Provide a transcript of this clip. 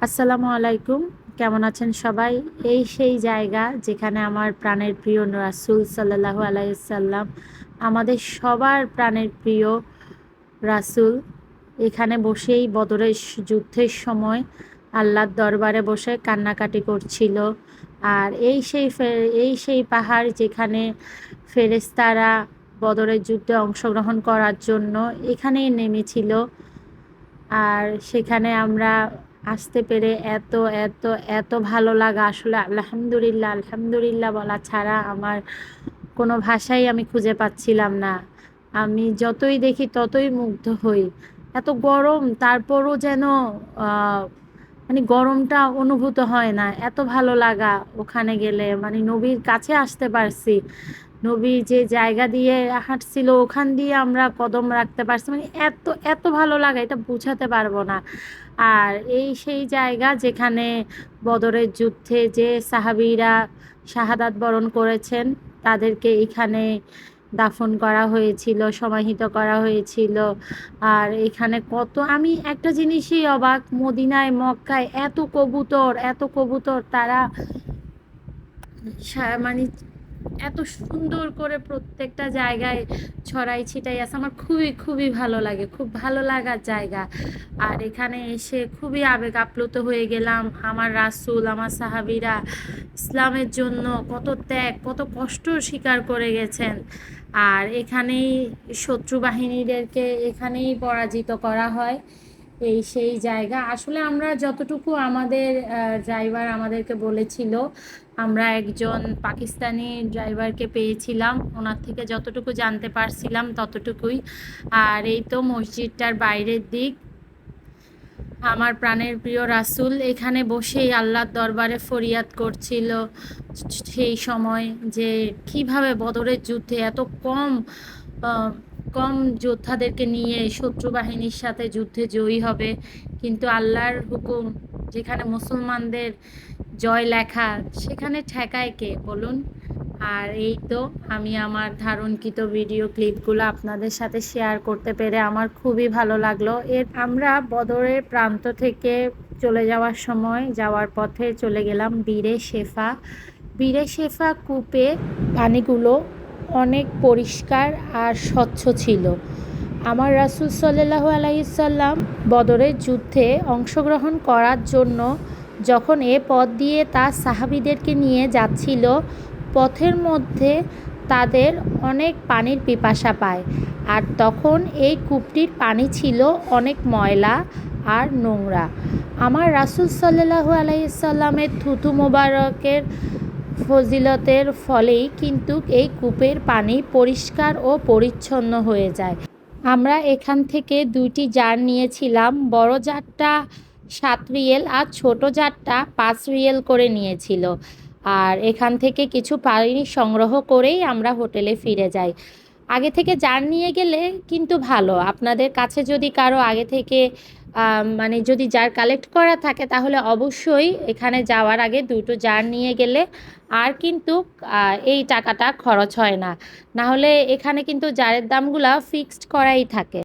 আসসালামু আলাইকুম। কেমন আছেন সবাই? এই সেই জায়গা যেখানে আমার প্রাণের প্রিয় রাসূল সাল্লাল্লাহু আলাইহি সাল্লাম, আমাদের সবার প্রাণের প্রিয় রাসূল এখানে বসেই বদরের যুদ্ধের সময় আল্লাহর দরবারে বসে কান্নাকাটি করছিল। আর এই সেই পাহাড় যেখানে ফেরেশতারা বদরের যুদ্ধে অংশগ্রহণ করার জন্য এখানেই নেমেছিল। আর সেখানে আমরা আসতে পেরে এত এত এত ভালো লাগা, আসলে আলহামদুলিল্লাহ আলহামদুলিল্লাহ বলা ছাড়া আমার কোনো ভাষাই আমি খুঁজে পাচ্ছিলাম না। আমি যতই দেখি ততই মুগ্ধ হই। এত গরম তারপরও যেন আহ, মানে গরমটা অনুভূত হয় না, এত ভালো লাগা। ওখানে গেলে মানে নবীর কাছে আসতে পারছি, নবী যে জায়গা দিয়ে হাঁটছিল ওখান দিয়ে আমরা কদম রাখতে পারছি, মানে এত এত ভালো লাগা এটা বোঝাতে পারবো না। আর এই সেই জায়গা যেখানে বদরের যুদ্ধে যে সাহাবীরা শাহাদাত বরণ করেছেন তাদেরকে এখানে দাফন করা হয়েছিল, সমাহিত করা হয়েছিল। আর এখানে কত, আমি একটা জিনিসই অবাক, মদিনায় মক্কায় এত কবুতর এত কবুতর, তারা মানে এত সুন্দর করে প্রত্যেকটা জায়গায় ছড়াই ছিটাই আছে। আমার খুবই খুবই ভালো লাগে, খুব ভালো লাগার জায়গা। আর এখানে এসে খুবই আবেগ আপ্লুত হয়ে গেলাম। আমার রাসূল, আমার সাহাবীরা ইসলামের জন্য কত ত্যাগ কত কষ্ট স্বীকার করে গেছেন। আর এখানেই শত্রু বাহিনীদেরকে এখানেই পরাজিত করা হয়। এই সেই জায়গা, আসলে আমরা যতটুকু আমাদের ড্রাইভার আমাদেরকে বলেছিল, আমরা একজন পাকিস্তানি ড্রাইভারকে পেয়েছিলাম, ওনার থেকে যতটুকু জানতে পারছিলাম ততটুকুই। আর এই তো মসজিদটার বাইরের দিক। আমার প্রাণের প্রিয় রাসূল এখানে বসেই আল্লাহর দরবারে ফরিয়াদ করছিল সেই সময়, যে কিভাবে বদরের যুদ্ধে এত আহ, কম যোদ্ধাদেরকে নিয়ে শত্রু বাহিনীর সাথে যুদ্ধে জয়ী হবে, কিন্তু আল্লাহর হুকুম যেখানে মুসলমানদের জয় লেখা, সেখানে ঠেকায় কে বলুন। আর এই তো আমি আমার ধারণকৃত ভিডিও ক্লিপগুলো আপনাদের সাথে শেয়ার করতে পেরে আমার খুবই ভালো লাগলো। আমরা বদরের প্রান্ত থেকে চলে যাওয়ার সময় যাওয়ার পথে চলে গেলাম বীরে শেফা। বীরে শেফা কূপে পানিগুলো অনেক পরিষ্কার আর স্বচ্ছ ছিল। আমার রাসূল সাল্লাল্লাহু আলাইহি সাল্লাম বদরের যুদ্ধে অংশগ্রহণ করার জন্য যখন এ পথ দিয়ে তার সাহাবীদেরকে নিয়ে যাচ্ছিল, পথের মধ্যে তাদের অনেক পানির পিপাসা পায়। আর তখন এই কূপটির পানি ছিল অনেক ময়লা আর নোংরা। আমার রাসূল সাল্লাল্লাহু আলাইহি সাল্লামের থুতু মোবারকের ফজিলতের ফলেই কিন্তু এই কূপের পানি পরিষ্কার ও পরিচ্ছন্ন হয়ে যায়। আমরা এখান থেকে ২টি জার নিয়েছিলাম, বড় জারটা ৭ রিয়েল আর ছোট জারটা ৫ রিয়েল করে নিয়েছিল। আর এখান থেকে কিছু পানি সংগ্রহ করেই আমরা হোটেলে ফিরে যাই। আগে থেকে জার নিয়ে গেলে কিন্তু ভালো, আপনাদের কাছে যদি কারো আগে থেকে মানে যদি জার কালেক্ট করা থাকে তাহলে অবশ্যই এখানে যাওয়ার আগে ২টো জার নিয়ে গেলে আর কিন্তু এই টাকাটা খরচ হয় না। না হলে এখানে কিন্তু জারের দামগুলা ফিক্সড করাই থাকে।